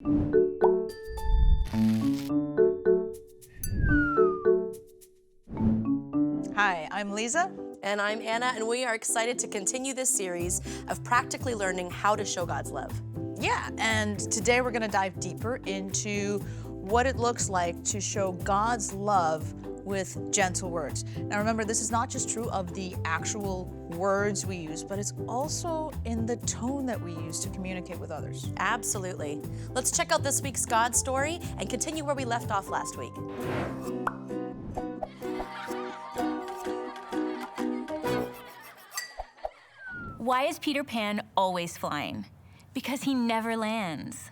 Hi, I'm Liza. And I'm Anna, and we are excited to continue this series of practically learning how to show God's love. Yeah, and today we're going to dive deeper into what it looks like to show God's love with gentle words. Now remember, this is not just true of the actual words we use, but it's also in the tone that we use to communicate with others. Absolutely. Let's check out this week's God story and continue where we left off last week. Why is Peter Pan always flying? Because he never lands.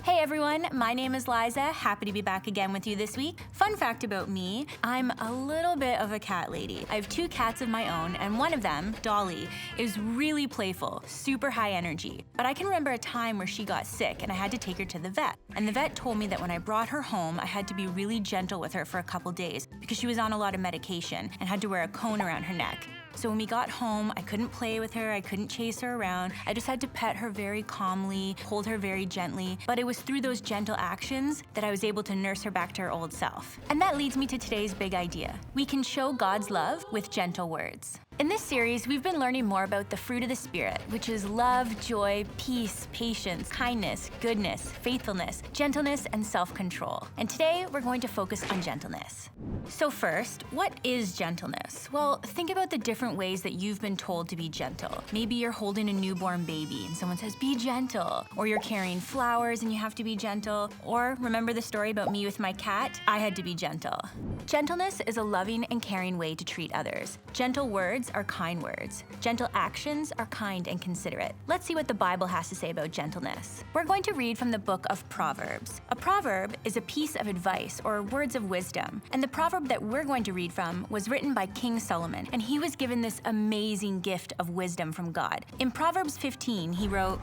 Hey everyone, my name is Liza. Happy to be back again with you this week. Fun fact about me, I'm a little bit of a cat lady. I have 2 cats of my own, and one of them, Dolly, is really playful, super high energy. But I can remember a time where she got sick and I had to take her to the vet. And the vet told me that when I brought her home, I had to be really gentle with her for a couple days because she was on a lot of medication and had to wear a cone around her neck. So when we got home, I couldn't play with her, I couldn't chase her around. I just had to pet her very calmly, hold her very gently. But it was through those gentle actions that I was able to nurse her back to her old self. And that leads me to today's big idea. We can show God's love with gentle words. In this series, we've been learning more about the fruit of the Spirit, which is love, joy, peace, patience, kindness, goodness, faithfulness, gentleness, and self-control. And today, we're going to focus on gentleness. So first, what is gentleness? Well, think about the different ways that you've been told to be gentle. Maybe you're holding a newborn baby and someone says, be gentle. Or you're carrying flowers and you have to be gentle. Or remember the story about me with my cat? I had to be gentle. Gentleness is a loving and caring way to treat others. Gentle words are kind words. Gentle actions are kind and considerate. Let's see what the Bible has to say about gentleness. We're going to read from the book of Proverbs. A proverb is a piece of advice or words of wisdom. And the proverb that we're going to read from was written by King Solomon, and he was given this amazing gift of wisdom from God. In Proverbs 15, he wrote,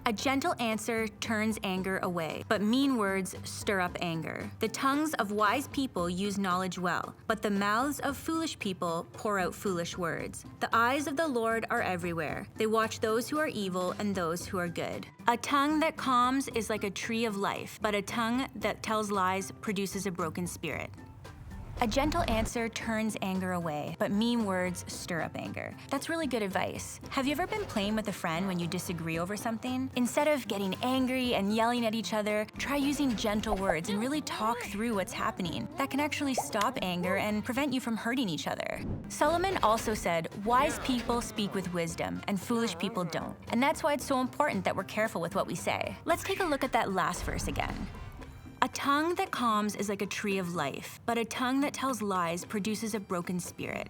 "A gentle answer turns anger away, but mean words stir up anger. The tongues of wise people use knowledge well, but the mouths of foolish people pour out foolish words. The eyes of the Lord are everywhere. They watch those who are evil and those who are good. A tongue that calms is like a tree of life, but a tongue that tells lies produces a broken spirit." A gentle answer turns anger away, but mean words stir up anger. That's really good advice. Have you ever been playing with a friend when you disagree over something? Instead of getting angry and yelling at each other, try using gentle words and really talk through what's happening. That can actually stop anger and prevent you from hurting each other. Solomon also said, wise people speak with wisdom and foolish people don't. And that's why it's so important that we're careful with what we say. Let's take a look at that last verse again. A tongue that calms is like a tree of life, but a tongue that tells lies produces a broken spirit.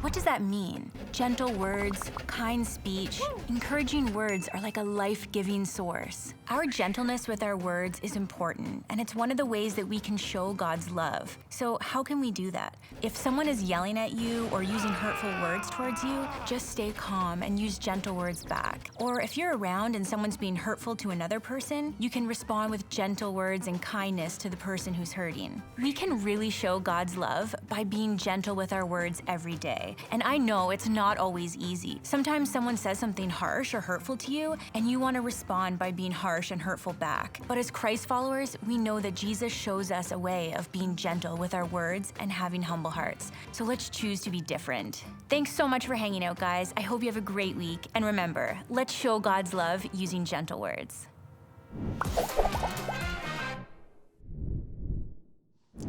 What does that mean? Gentle words, kind speech, encouraging words are like a life-giving source. Our gentleness with our words is important, and it's one of the ways that we can show God's love. So how can we do that? If someone is yelling at you or using hurtful words towards you, just stay calm and use gentle words back. Or if you're around and someone's being hurtful to another person, you can respond with gentle words and kindness to the person who's hurting. We can really show God's love by being gentle with our words every day. And I know it's not always easy. Sometimes someone says something harsh or hurtful to you, and you want to respond by being harsh and hurtful back. But as Christ followers, we know that Jesus shows us a way of being gentle with our words and having humble hearts. So let's choose to be different. Thanks so much for hanging out, guys. I hope you have a great week. And remember, let's show God's love using gentle words.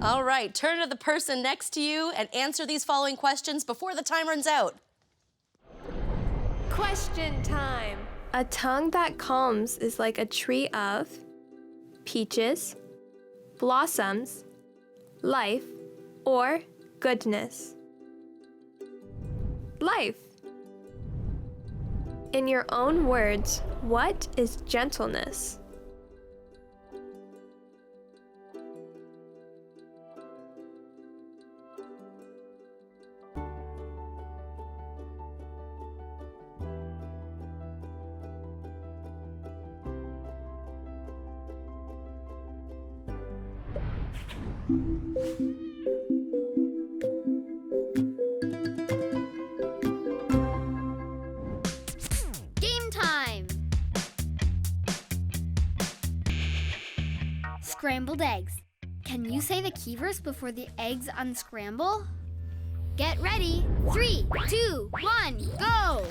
All right, turn to the person next to you and answer these following questions before the time runs out. Question time. A tongue that calms is like a tree of peaches, blossoms, life, or goodness. Life. In your own words, what is gentleness? scrambled eggs. Can you say the key verse before the eggs unscramble? Get ready. 3, 2, 1, go!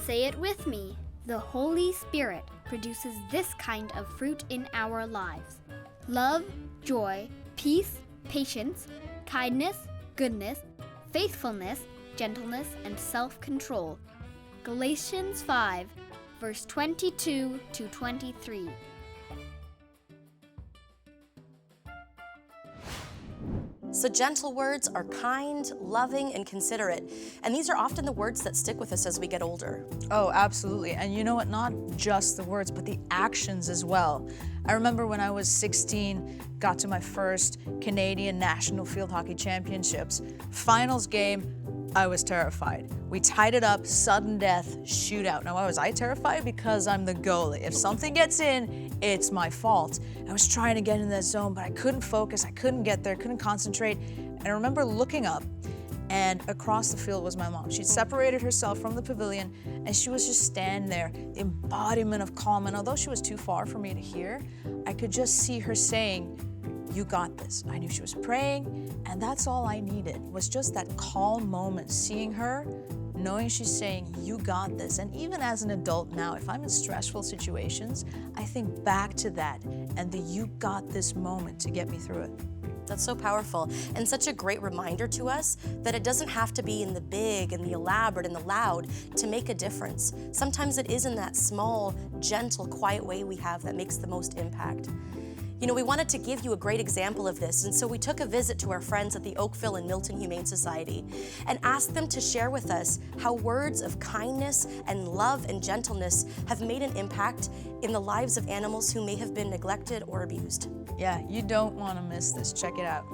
Say it with me. The Holy Spirit produces this kind of fruit in our lives: love, joy, peace, patience, kindness, goodness, faithfulness, gentleness, and self-control. Galatians 5, verse 22 to 23. So gentle words are kind, loving, and considerate. And these are often the words that stick with us as we get older. Oh, absolutely. And you know what? Not just the words, but the actions as well. I remember when I was 16, got to my first Canadian National Field Hockey Championships. Finals game, I was terrified. We tied it up, sudden death, shootout. Now, why was I terrified? Because I'm the goalie. If something gets in, it's my fault. I was trying to get in that zone, but I couldn't focus, I couldn't get there, couldn't concentrate. And I remember looking up, and across the field was my mom. She'd separated herself from the pavilion, and she was just standing there, the embodiment of calm. And although she was too far for me to hear, I could just see her saying, "You got this." I knew she was praying, and that's all I needed, was just that calm moment, seeing her, knowing she's saying, "You got this." And even as an adult now, if I'm in stressful situations, I think back to that and the "you got this" moment to get me through it. That's so powerful, and such a great reminder to us that it doesn't have to be in the big and the elaborate and the loud to make a difference. Sometimes it is in that small, gentle, quiet way we have that makes the most impact. You know, we wanted to give you a great example of this, and so we took a visit to our friends at the Oakville and Milton Humane Society and asked them to share with us how words of kindness and love and gentleness have made an impact in the lives of animals who may have been neglected or abused. Yeah, you don't want to miss this. Check it out.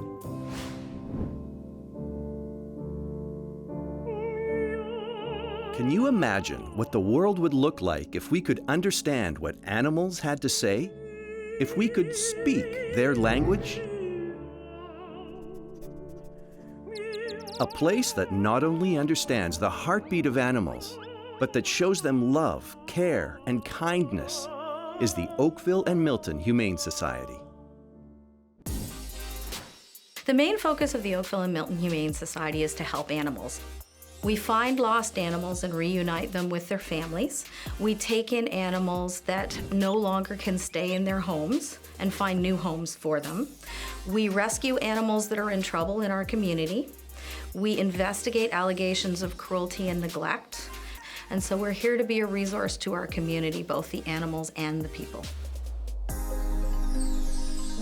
Can you imagine what the world would look like if we could understand what animals had to say? If we could speak their language? A place that not only understands the heartbeat of animals, but that shows them love, care, and kindness is the Oakville and Milton Humane Society. The main focus of the Oakville and Milton Humane Society is to help animals. We find lost animals and reunite them with their families. We take in animals that no longer can stay in their homes and find new homes for them. We rescue animals that are in trouble in our community. We investigate allegations of cruelty and neglect. And so we're here to be a resource to our community, both the animals and the people.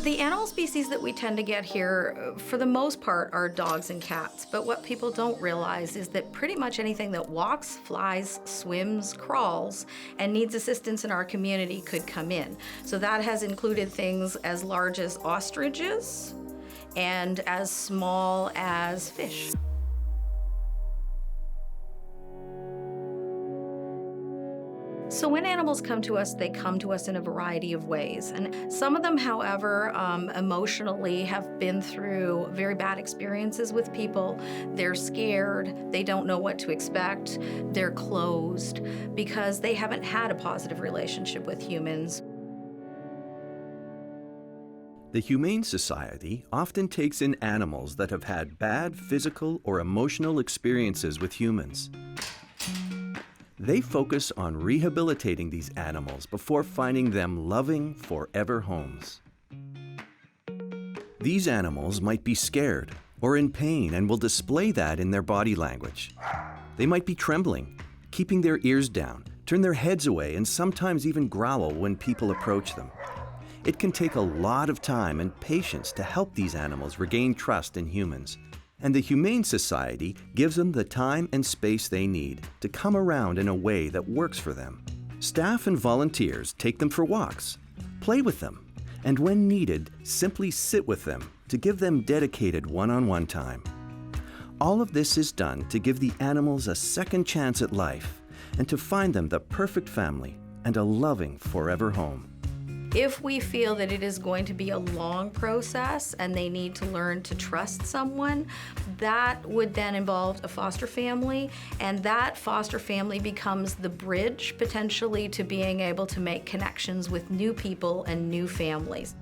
The animal species that we tend to get here, for the most part, are dogs and cats. But what people don't realize is that pretty much anything that walks, flies, swims, crawls, and needs assistance in our community could come in. So that has included things as large as ostriches and as small as fish. So when animals come to us, they come to us in a variety of ways. And some of them, however, emotionally have been through very bad experiences with people. They're scared, they don't know what to expect, they're closed because they haven't had a positive relationship with humans. The Humane Society often takes in animals that have had bad physical or emotional experiences with humans. They focus on rehabilitating these animals before finding them loving, forever homes. These animals might be scared or in pain and will display that in their body language. They might be trembling, keeping their ears down, turn their heads away, and sometimes even growl when people approach them. It can take a lot of time and patience to help these animals regain trust in humans. And the Humane Society gives them the time and space they need to come around in a way that works for them. Staff and volunteers take them for walks, Play with them, and when needed, simply sit with them to give them dedicated one-on-one time. All of this is done to give the animals a second chance at life and to find them the perfect family and a loving forever home. If we feel that it is going to be a long process and they need to learn to trust someone, that would then involve a foster family, and that foster family becomes the bridge potentially to being able to make connections with new people and new families.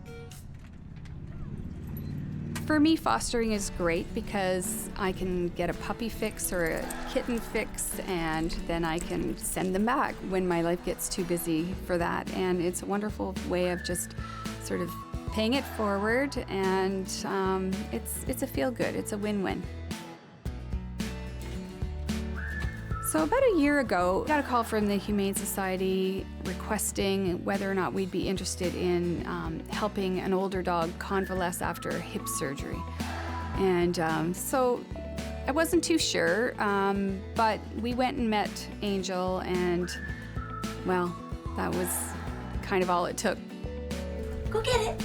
For me, fostering is great because I can get a puppy fix or a kitten fix, and then I can send them back when my life gets too busy for that. And it's a wonderful way of just sort of paying it forward, and it's a feel-good. It's a win-win. So about a year ago, I got a call from the Humane Society requesting whether or not we'd be interested in helping an older dog convalesce after hip surgery. And so I wasn't too sure, but we went and met Angel, and well, that was kind of all it took. Go get it.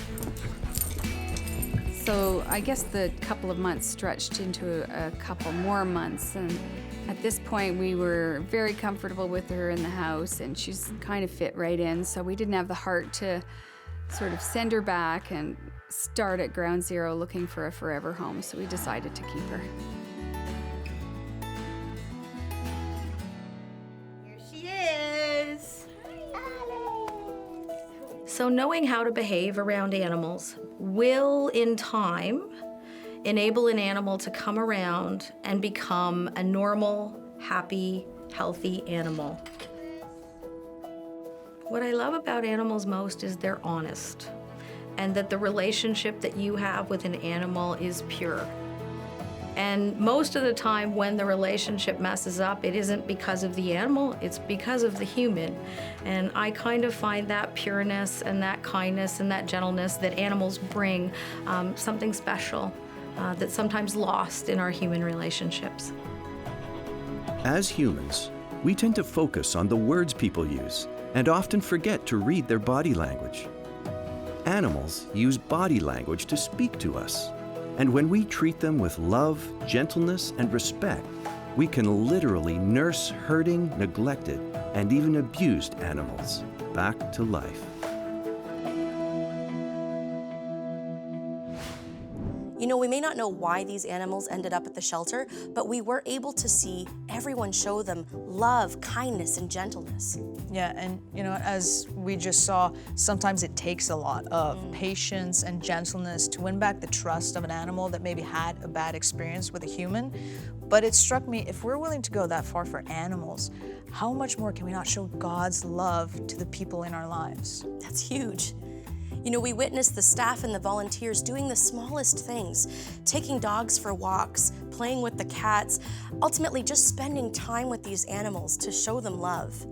So I guess the couple of months stretched into a couple more months, and at this point we were very comfortable with her in the house, and she's kind of fit right in, so we didn't have the heart to sort of send her back and start at ground zero looking for a forever home, so we decided to keep her. Here she is. So knowing how to behave around animals will, in time, enable an animal to come around and become a normal, happy, healthy animal. What I love about animals most is they're honest, and that the relationship that you have with an animal is pure. And most of the time when the relationship messes up, it isn't because of the animal, it's because of the human. And I kind of find that pureness and that kindness and that gentleness that animals bring something special that's sometimes lost in our human relationships. As humans, we tend to focus on the words people use and often forget to read their body language. Animals use body language to speak to us. And when we treat them with love, gentleness, and respect, we can literally nurse hurting, neglected, and even abused animals back to life. You know, we may not know why these animals ended up at the shelter, but we were able to see everyone show them love, kindness, and gentleness. Yeah, and you know, as we just saw, sometimes it takes a lot of patience and gentleness to win back the trust of an animal that maybe had a bad experience with a human. But it struck me, if we're willing to go that far for animals, how much more can we not show God's love to the people in our lives? That's huge. You know, we witnessed the staff and the volunteers doing the smallest things, taking dogs for walks, playing with the cats, ultimately just spending time with these animals to show them love.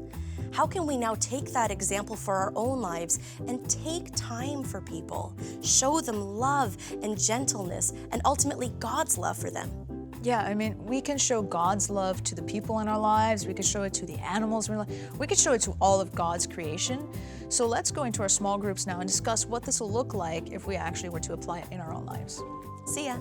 How can we now take that example for our own lives and take time for people, show them love and gentleness, and ultimately God's love for them? Yeah, I mean, we can show God's love to the people in our lives, we can show it to the animals in our lives, we can show it to all of God's creation. So let's go into our small groups now and discuss what this will look like if we actually were to apply it in our own lives. See ya.